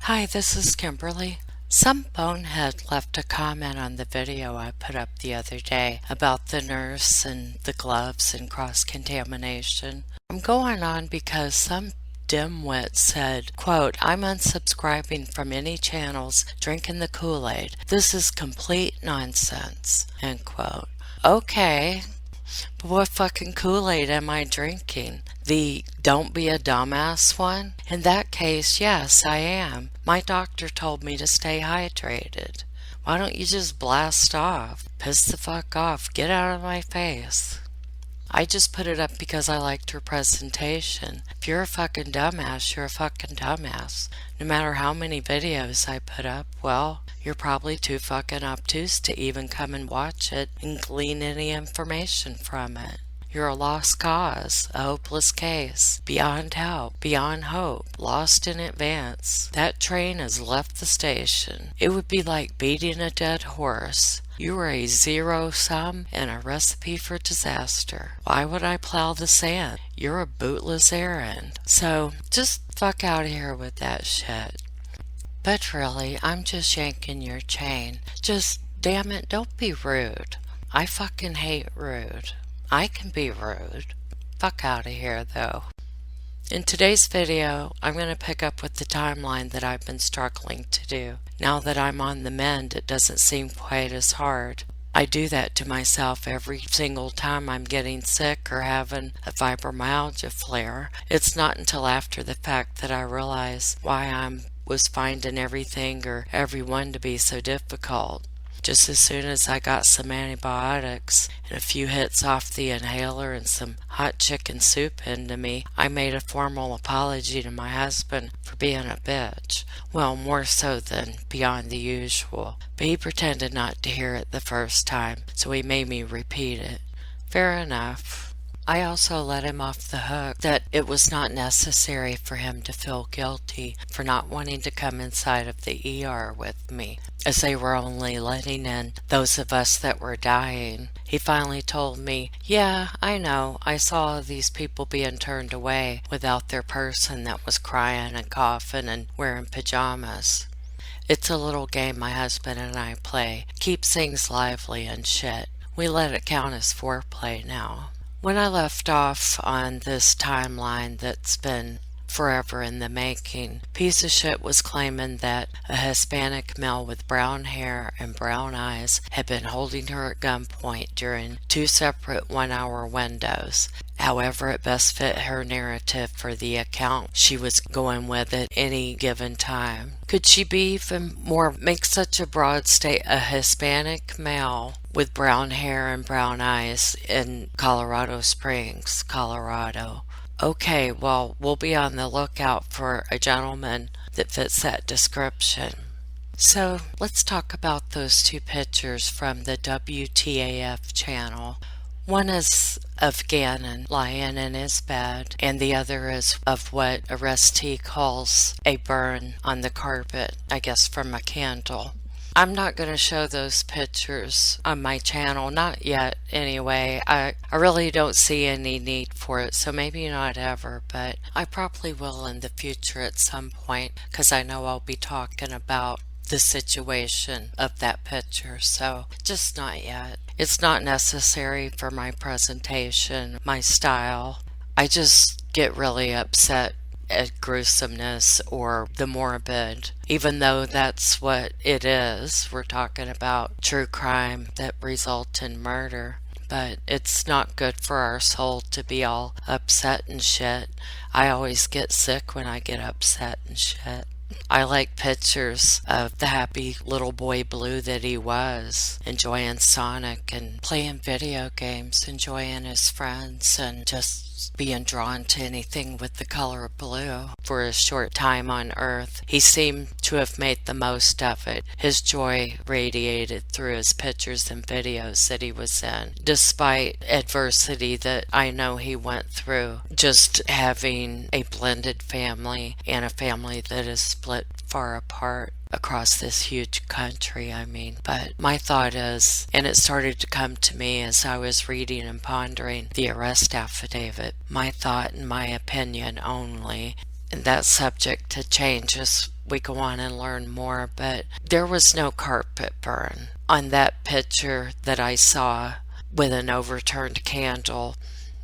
Hi, this is Kimberly. Some bonehead left a comment on the video I put up the other day about the nurse and the gloves and cross-contamination. I'm going on because some dimwit said, quote, "I'm unsubscribing from any channels drinking the Kool-Aid. This is complete nonsense," end quote. Okay, but what fucking Kool-Aid am I drinking? The don't be a dumbass one? In that case, yes, I am. My doctor told me to stay hydrated. Why don't you just blast off? Piss the fuck off. Get out of my face. I just put it up because I liked her presentation. If you're a fucking dumbass, you're a fucking dumbass. No matter how many videos I put up, well, you're probably too fucking obtuse to even come and watch it and glean any information from it. You're a lost cause, a hopeless case, beyond help, beyond hope, lost in advance. That train has left the station. It would be like beating a dead horse. You are a zero sum and a recipe for disaster. Why would I plow the sand? You're a bootless errand. So just fuck out of here with that shit. But really, I'm just yanking your chain. Just, damn it, don't be rude. I fucking hate rude. I can be rude. Fuck out of here, though. In today's video, I'm going to pick up with the timeline that I've been struggling to do. Now that I'm on the mend, it doesn't seem quite as hard. I do that to myself every single time I'm getting sick or having a fibromyalgia flare. It's not until after the fact that I realize why I was finding everything or everyone to be so difficult. Just as soon as I got some antibiotics and a few hits off the inhaler and some hot chicken soup into me, I made a formal apology to my husband for being a bitch. Well, more so than beyond the usual. But he pretended not to hear it the first time, so he made me repeat it. Fair enough. I also let him off the hook that it was not necessary for him to feel guilty for not wanting to come inside of the ER with me, as they were only letting in those of us that were dying. He finally told me, "Yeah, I know, I saw these people being turned away without their person that was crying and coughing and wearing pajamas. It's a little game my husband and I play. Keeps things lively and shit. We let it count as foreplay now." When I left off on this timeline that's been forever in the making, piece of shit was claiming that a Hispanic male with brown hair and brown eyes had been holding her at gunpoint during 2 separate 1-hour windows. However, it best fit her narrative for the account she was going with at any given time. Could she be even more make such a broad state? A Hispanic male with brown hair and brown eyes in Colorado Springs, Colorado. Okay, well, we'll be on the lookout for a gentleman that fits that description. So let's talk about those 2 pictures from the WTAF channel. One is of Gannon lying in his bed, and the other is of what a arrestee calls a burn on the carpet, I guess from a candle. I'm not going to show those pictures on my channel, not yet anyway. I really don't see any need for it, so maybe not ever, but I probably will in the future at some point, because I know I'll be talking about the situation of that picture, so just not yet. It's not necessary for my presentation, my style. I just get really upset at gruesomeness or the morbid, even though that's what it is. We're talking about true crime that results in murder, but it's not good for our soul to be all upset and shit. I always get sick when I get upset and shit. I like pictures of the happy little boy Blue that he was, enjoying Sonic and playing video games, enjoying his friends, and just being drawn to anything with the color blue. For a short time on Earth, he seemed to have made the most of it. His joy radiated through his pictures and videos that he was in, despite adversity that I know he went through, just having a blended family and a family that is split far apart across this huge country, but my thought is, and it started to come to me as I was reading and pondering the arrest affidavit, my thought and my opinion only and that's subject to change as we go on and learn more, but there was no carpet burn on that picture that I saw with an overturned candle.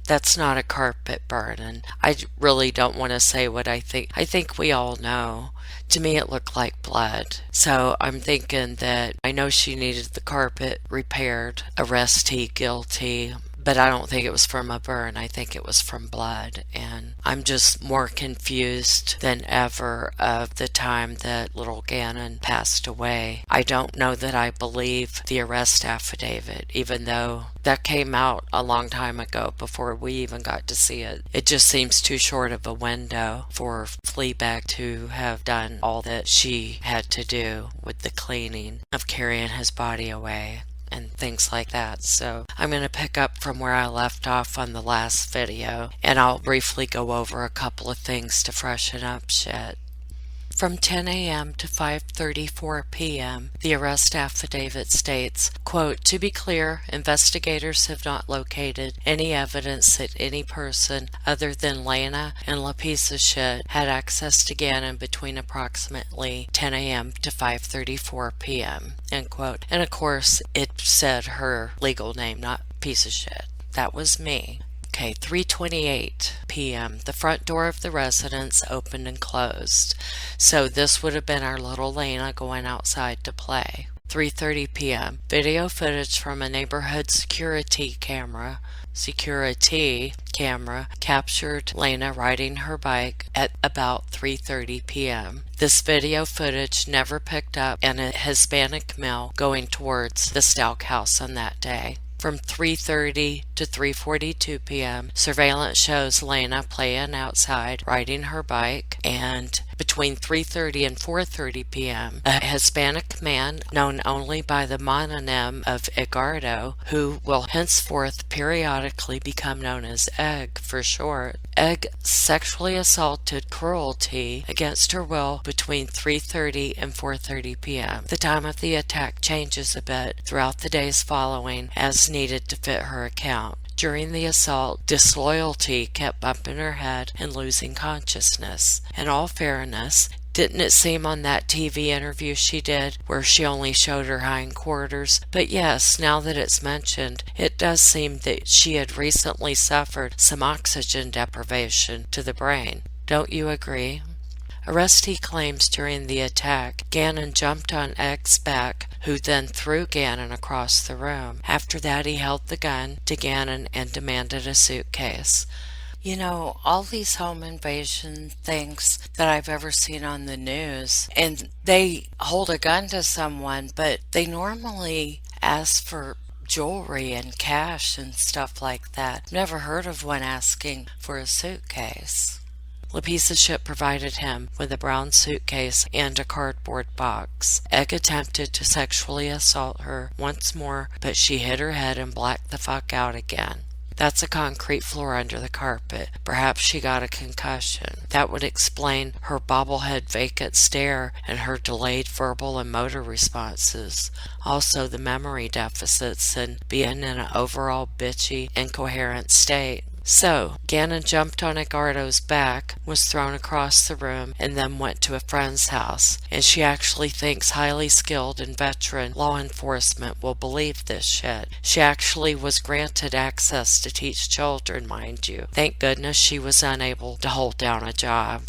That's not a carpet burn, and I really don't want to say what I think. I think we all know. To me, it looked like blood. So I'm thinking that I know she needed the carpet repaired, arrestee guilty, but I don't think it was from a burn. I think it was from blood. And I'm just more confused than ever of the time that little Gannon passed away. I don't know that I believe the arrest affidavit, even though that came out a long time ago before we even got to see it. It just seems too short of a window for Fleabag to have done all that she had to do with the cleaning of carrying his body away and things like that. So I'm going to pick up from where I left off on the last video, and I'll briefly go over a couple of things to freshen up shit. From 10 a.m. to 5:34 p.m., the arrest affidavit states, quote, "To be clear, investigators have not located any evidence that any person other than Lena and 𝓤𝓲𝓼𝓲𝓽𝓵 had access to Gannon between approximately 10 a.m. to 5:34 p.m., end quote. And of course, it said her legal name, not piece of shit. That was me. Okay, 3:28 p.m. The front door of the residence opened and closed. So this would have been our little Lena going outside to play. 3:30 p.m. Video footage from a neighborhood security camera captured Lena riding her bike at about 3:30 p.m. This video footage never picked up a Hispanic male going towards the Stauch house on that day. From 3:30 to 3:42 p.m., surveillance shows Lena playing outside, riding her bike, and between 3:30 and 4:30 p.m., a Hispanic man known only by the mononym of Edgardo, who will henceforth periodically become known as Egg for short, Egg sexually assaulted cruelty against her will between 3:30 and 4:30 p.m. The time of the attack changes a bit throughout the days following as needed to fit her account. During the assault, disloyalty kept bumping her head and losing consciousness. In all fairness, didn't it seem on that TV interview she did, where she only showed her hindquarters? But yes, now that it's mentioned, it does seem that she had recently suffered some oxygen deprivation to the brain. Don't you agree? Arrestee claims during the attack, Gannon jumped on Egg's back, who then threw Gannon across the room. After that, he held the gun to Gannon and demanded a suitcase. You know, all these home invasion things that I've ever seen on the news, and they hold a gun to someone, but they normally ask for jewelry and cash and stuff like that. Never heard of one asking for a suitcase. 𝓤𝓲𝓼𝓲𝓽𝓵 provided him with a brown suitcase and a cardboard box. Egg attempted to sexually assault her once more, but she hit her head and blacked the fuck out again. That's a concrete floor under the carpet. Perhaps she got a concussion. That would explain her bobblehead vacant stare and her delayed verbal and motor responses. Also the memory deficits and being in an overall bitchy, incoherent state. So, Gannon jumped on Edgardo's back, was thrown across the room, and then went to a friend's house. And she actually thinks highly skilled and veteran law enforcement will believe this shit. She actually was granted access to teach children, mind you. Thank goodness she was unable to hold down a job.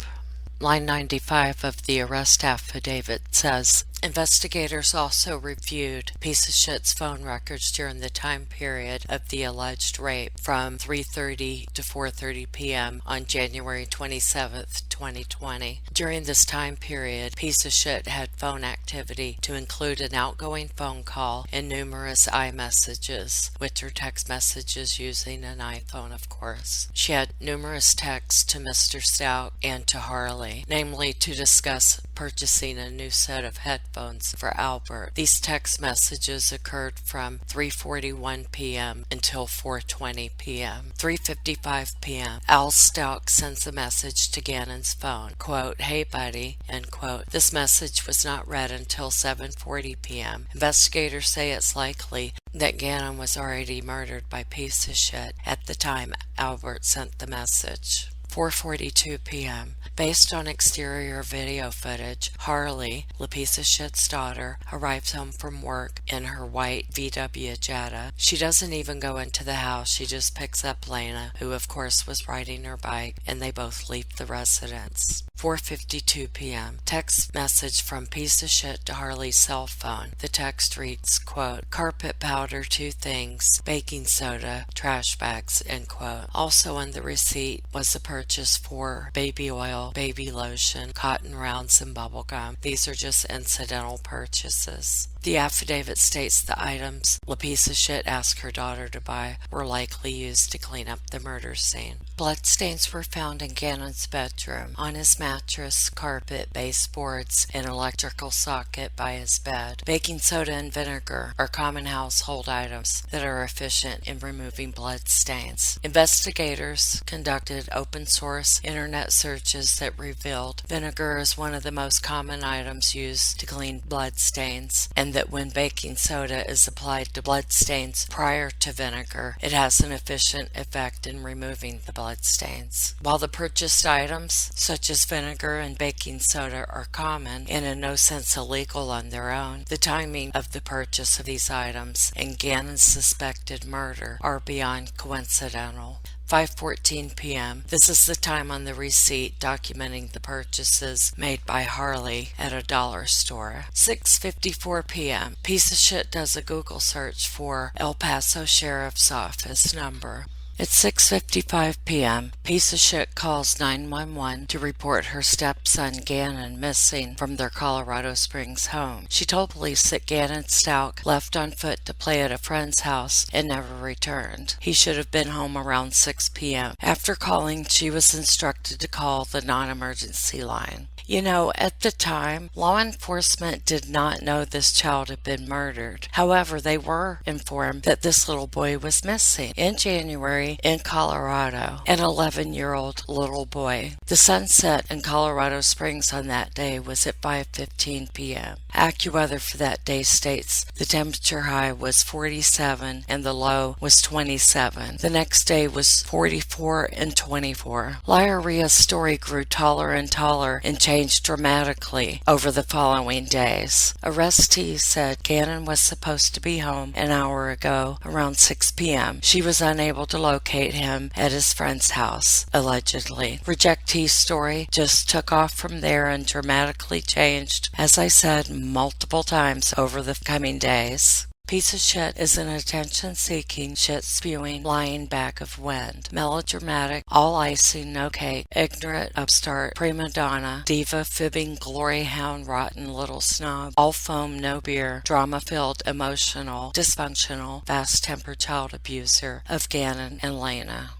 Line 95 of the arrest affidavit says, investigators also reviewed piece of shit's phone records during the time period of the alleged rape from 3:30 to 4:30 p.m. on January 27th, 2020. During this time period, piece of shit had phone activity to include an outgoing phone call and numerous iMessages, which are text messages using an iPhone, of course. She had numerous texts to Mr. Stauch and to Harley, namely to discuss purchasing a new set of headphones for Albert. These text messages occurred from 3:41 p.m. until 4:20 p.m. 3:55 p.m. Al Stauch sends a message to Gannon's phone, quote, "Hey buddy," end quote. This message was not read until 7:40 p.m. Investigators say it's likely that Gannon was already murdered by piece of shit at the time Albert sent the message. 4:42 p.m. Based on exterior video footage, Harley, Letecia daughter, arrives home from work in her white VW Jetta. She doesn't even go into the house. She just picks up Lena, who of course was riding her bike, and they both leave the residence. 4:52 p.m. Text message from piece of shit to Harley's cell phone. The text reads, quote, "Carpet powder, 2 things, baking soda, trash bags," end quote. Also on the receipt was a purchase for baby oil, baby lotion, cotton rounds, and bubble gum. These are just incidental purchases. The affidavit states the items Letecia asked her daughter to buy were likely used to clean up the murder scene. Bloodstains were found in Gannon's bedroom, on his mattress, carpet, baseboards, and electrical socket by his bed. Baking soda and vinegar are common household items that are efficient in removing blood stains. Investigators conducted open-source internet searches that revealed vinegar is one of the most common items used to clean blood stains, and that when baking soda is applied to blood stains prior to vinegar, it has an efficient effect in removing the blood stains. While the purchased items, such as vinegar and baking soda, are common and in no sense illegal on their own, the timing of the purchase of these items and Gannon's suspected murder are beyond coincidental. 5:14 p.m. This is the time on the receipt documenting the purchases made by Harley at a dollar store. 6:54 p.m. Piece of shit does a Google search for El Paso Sheriff's Office number. At 6:55 p.m., piece of shit calls 911 to report her stepson Gannon missing from their Colorado Springs home. She told police that Gannon Stauch left on foot to play at a friend's house and never returned. He should have been home around 6 p.m. After calling, she was instructed to call the non-emergency line. You know, at the time, law enforcement did not know this child had been murdered. However, they were informed that this little boy was missing. In January, in Colorado, an 11-year-old little boy. The sunset in Colorado Springs on that day was at 5:15 p.m. AccuWeather for that day states the temperature high was 47 and the low was 27. The next day was 44 and 24. Liarrhea's story grew taller and taller and changed dramatically over the following days. Arrestees said Gannon was supposed to be home an hour ago around 6 p.m. She was unable to locate him at his friend's house, allegedly. Rejectee's story just took off from there and dramatically changed, as I said, multiple times over the coming days. Piece of shit is an attention-seeking, shit-spewing, lying bag of wind. Melodramatic, all icing, no cake, ignorant, upstart, prima donna, diva, fibbing, glory hound, rotten little snob, all foam, no beer, drama-filled, emotional, dysfunctional, fast-tempered child abuser of Gannon and Lena.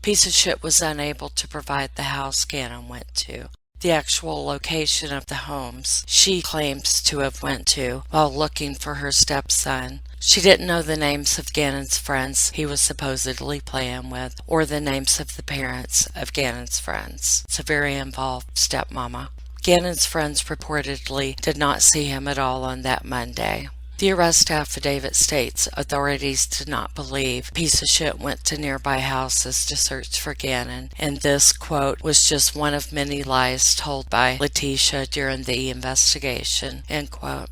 Piece of shit was unable to provide the house Gannon went to. The actual location of the homes she claims to have went to while looking for her stepson. She didn't know the names of Gannon's friends he was supposedly playing with, or the names of the parents of Gannon's friends. It's a very involved stepmama. Gannon's friends reportedly did not see him at all on that Monday. The arrest affidavit states authorities did not believe piece of shit went to nearby houses to search for Gannon, and this, quote, was just one of many lies told by Letecia during the investigation, end quote.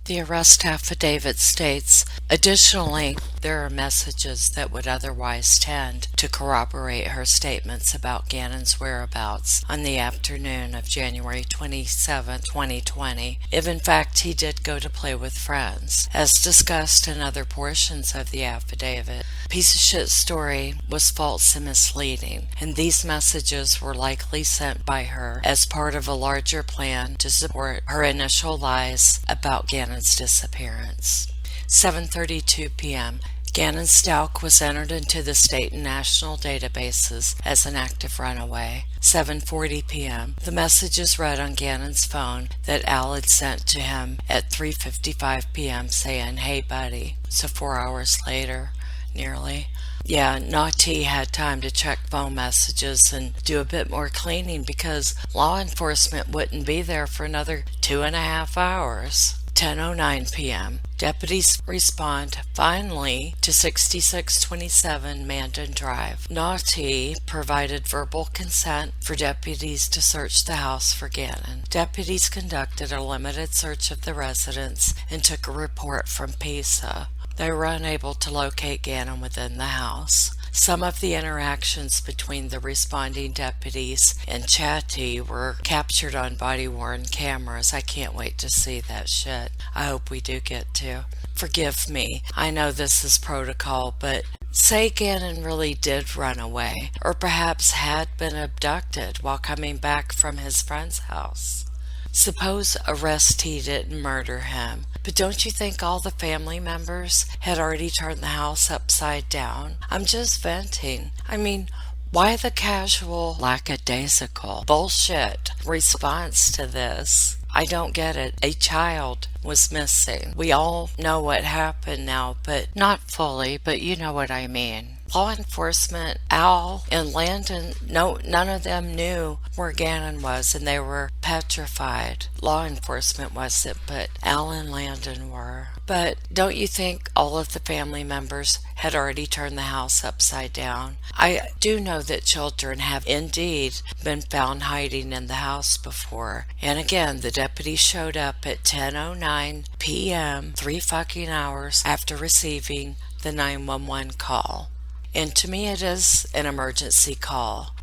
The arrest affidavit states, additionally, there are messages that would otherwise tend to corroborate her statements about Gannon's whereabouts on the afternoon of January 27, 2020, if in fact he did go to play with friends. As discussed in other portions of the affidavit, piece of shit's story was false and misleading, and these messages were likely sent by her as part of a larger plan to support her initial lies about Gannon's disappearance. 7:32 p.m. Gannon Stauch was entered into the state and national databases as an active runaway. 7:40 p.m. The messages read on Gannon's phone that Al had sent to him at 3:55 p.m. saying, "Hey buddy." So 4 hours later, nearly. Yeah, Naughty had time to check phone messages and do a bit more cleaning because law enforcement wouldn't be there for another 2.5 hours. 10:09 p.m. Deputies respond finally to 6627 Mandan Drive. 𝓍𝓼𝓼𝓼 provided verbal consent for deputies to search the house for Gannon. Deputies conducted a limited search of the residence and took a report from 𝓬𝓱𝓪𝓷𝓭𝓵. They were unable to locate Gannon within the house. Some of the interactions between the responding deputies and 𝓬𝓼𝓼 were captured on body-worn cameras. I can't wait to see that shit. I hope we do get to. Forgive me. I know this is protocol, but say Gannon really did run away, or perhaps had been abducted while coming back from his friend's house. Suppose 𝓬𝓲𝓷𝓭𝓵 didn't murder him, but don't you think all the family members had already turned the house upside down? I'm just venting. I mean, why the casual lackadaisical bullshit response to this? I don't get it. A child was missing. We all know what happened now, but not fully, but you know what I mean. Law enforcement, Al and Landon, none of them knew where Gannon was, and they were petrified. Law enforcement wasn't, but Al and Landon were. But don't you think all of the family members had already turned the house upside down? I do know that children have indeed been found hiding in the house before. And again, the deputy showed up at 10:09 p.m., 3 fucking hours after receiving the 911 call. And to me, it is an emergency call.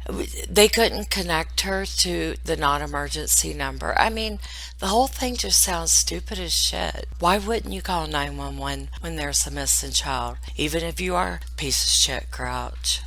They couldn't connect her to the non-emergency number. I mean, the whole thing just sounds stupid as shit. Why wouldn't you call 911 when there's a missing child, even if you are a piece of shit grouch?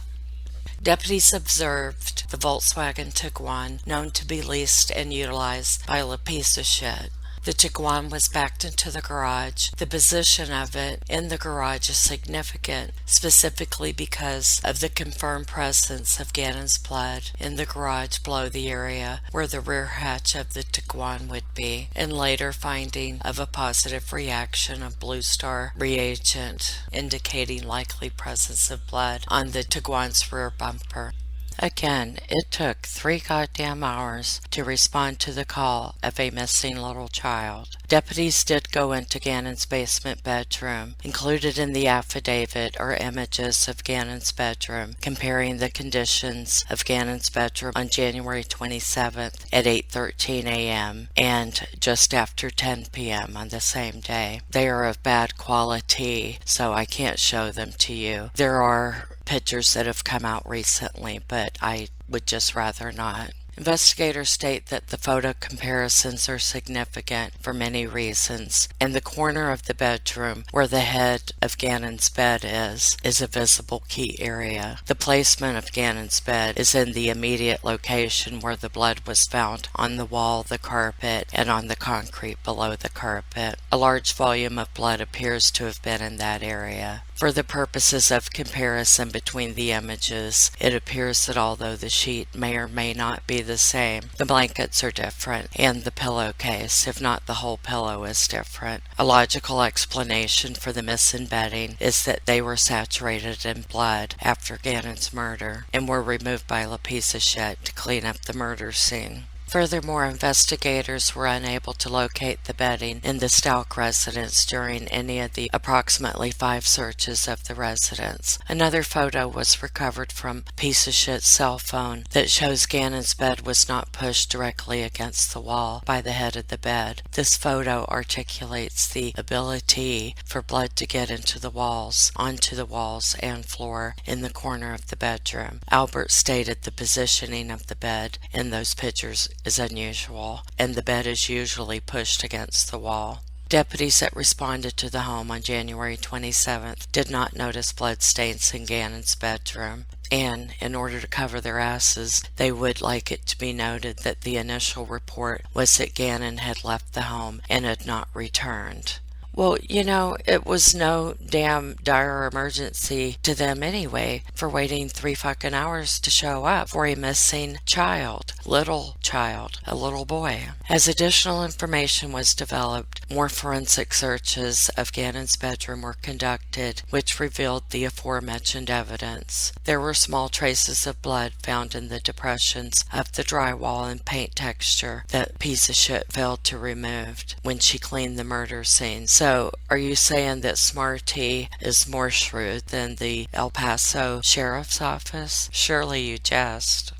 Deputies observed the Volkswagen Tiguan, known to be leased and utilized by a piece of shit. The Tiguan was backed into the garage. The position of it in the garage is significant, specifically because of the confirmed presence of Gannon's blood in the garage below the area where the rear hatch of the Tiguan would be, and later finding of a positive reaction of Blue Star reagent, indicating likely presence of blood on the Tiguan's rear bumper. Again, it took 3 goddamn hours to respond to the call of a missing little child. Deputies did go into Gannon's basement bedroom. Included in the affidavit are images of Gannon's bedroom, comparing the conditions of Gannon's bedroom on January 27th at 8:13 a.m. and just after 10 p.m. on the same day. They are of bad quality, so I can't show them to you. There are pictures that have come out recently, but I would just rather not. Investigators state that the photo comparisons are significant for many reasons, and the corner of the bedroom where the head of Gannon's bed is a visible key area. The placement of Gannon's bed is in the immediate location where the blood was found on the wall, the carpet, and on the concrete below the carpet. A large volume of blood appears to have been in that area. For the purposes of comparison between the images, it appears that although the sheet may or may not be the same, the blankets are different, and the pillowcase, if not the whole pillow, is different. A logical explanation for the missing bedding is that they were saturated in blood after Gannon's murder, and were removed by 𝓬𝓲𝓷𝓭𝓵 to clean up the murder scene. Furthermore, investigators were unable to locate the bedding in the Stauch residence during any of the approximately 5 searches of the residence. Another photo was recovered from piece of shit cell phone that shows Gannon's bed was not pushed directly against the wall by the head of the bed. This photo articulates the ability for blood to get into the walls, onto the walls and floor in the corner of the bedroom. Albert stated the positioning of the bed in those pictures is unusual, and the bed is usually pushed against the wall. Deputies that responded to the home on January 27th did not notice blood stains in Gannon's bedroom, and in order to cover their asses, they would like it to be noted that the initial report was that Gannon had left the home and had not returned. Well, you know, it was no damn dire emergency to them anyway for waiting 3 fucking hours to show up for a missing child, a little boy. As additional information was developed, More forensic searches of Gannon's bedroom were conducted, which revealed the aforementioned evidence. There were small traces of blood found in the depressions of the drywall and paint texture that piece of shit failed to remove when she cleaned the murder scene. So, are you saying that 𝓲𝓷𝓼𝓲𝓽𝓵 is more shrewd than the El Paso Sheriff's Office? Surely you jest.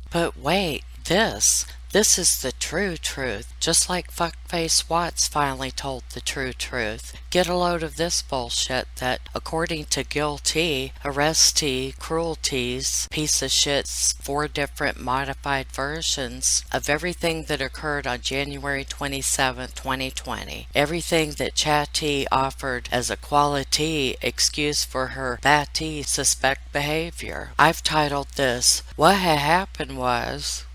But wait, this is the true truth, just like Fuckface Watts finally told the true truth. Get a load of this bullshit that, according to guilty, arrestee, cruelties, piece of shit's 4 different modified versions of everything that occurred on January 27, 2020. Everything that Chatty offered as a quality excuse for her batty suspect behavior. I've titled this, What Ha Happened Was...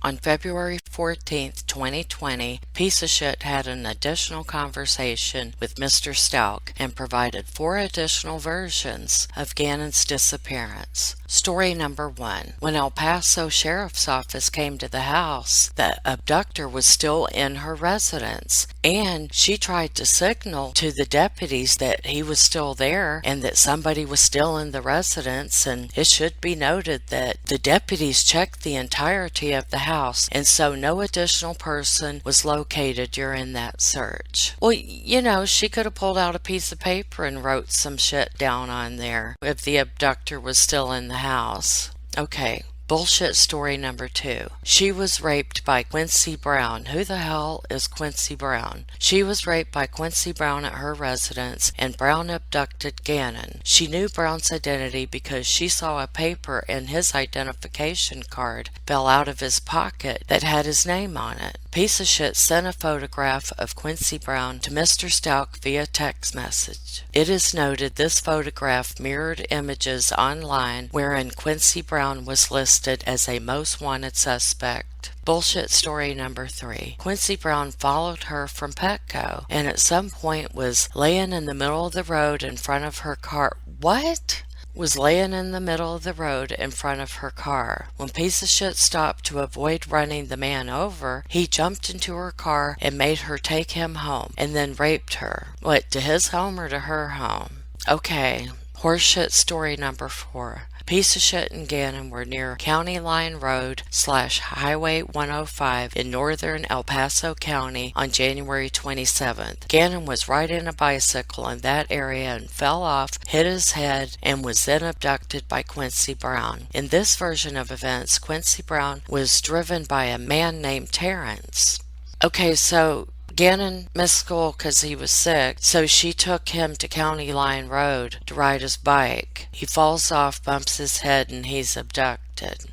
On February 14th, 2020, Piece of Shit had an additional conversation with Mr. Stauch and provided 4 additional versions of Gannon's disappearance. Story number 1. When El Paso Sheriff's Office came to the house, the abductor was still in her residence, and she tried to signal to the deputies that he was still there and that somebody was still in the residence, and it should be noted that the deputies checked the entirety of the house, and so no additional person was located during that search. Well, you know, she could have pulled out a piece of paper and wrote some shit down on there if the abductor was still in the house. Okay. Bullshit story number 2. She was raped by Quincy Brown. Who the hell is Quincy Brown? She was raped by Quincy Brown at her residence, and Brown abducted Gannon. She knew Brown's identity because she saw a paper and his identification card fell out of his pocket that had his name on it. Piece of Shit sent a photograph of Quincy Brown to Mr. Stauch via text message. It is noted this photograph mirrored images online wherein Quincy Brown was listed as a most wanted suspect. Bullshit story number 3. Quincy Brown followed her from Petco and at some point was laying in the middle of the road in front of her car. What? Was laying in the middle of the road in front of her car. When Piece of Shit stopped to avoid running the man over, he jumped into her car and made her take him home and then raped her. What, to his home or to her home? Okay. Horseshit story number 4. Piece of Shit and Gannon were near County Line Road / Highway 105 in northern El Paso County on January 27th. Gannon was riding a bicycle in that area and fell off, hit his head, and was then abducted by Quincy Brown. In this version of events, Quincy Brown was driven by a man named Terrence. Okay, so Gannon missed school because he was sick, so she took him to County Line Road to ride his bike. He falls off, bumps his head, and he's abducted.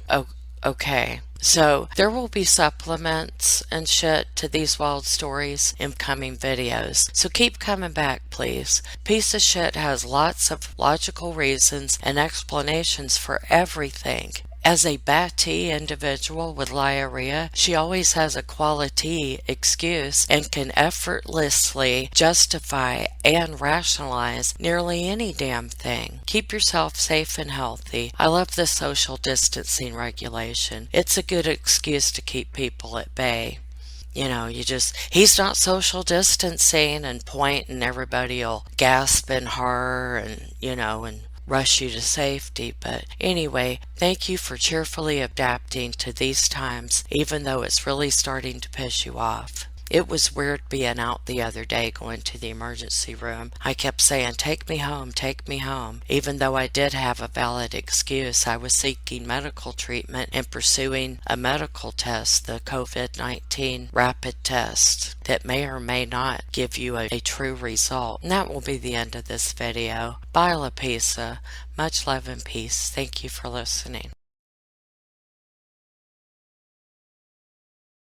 Okay. So, there will be supplements and shit to these wild stories in coming videos. So keep coming back, please. Piece of Shit has lots of logical reasons and explanations for everything. As a batty individual with Liarrhea, she always has a quality excuse and can effortlessly justify and rationalize nearly any damn thing. Keep yourself safe and healthy. I love the social distancing regulation. It's a good excuse to keep people at bay. You know, he's not social distancing and point and everybody will gasp in horror and rush you to safety. But anyway, thank you for cheerfully adapting to these times, even though it's really starting to piss you off. It was weird being out the other day going to the emergency room. I kept saying, take me home, even though I did have a valid excuse. I was seeking medical treatment and pursuing a medical test, the COVID-19 rapid test, that may or may not give you a true result. And that will be the end of this video. Bye, 𝓤𝓲𝓼𝓲𝓽𝓵. Much love and peace. Thank you for listening.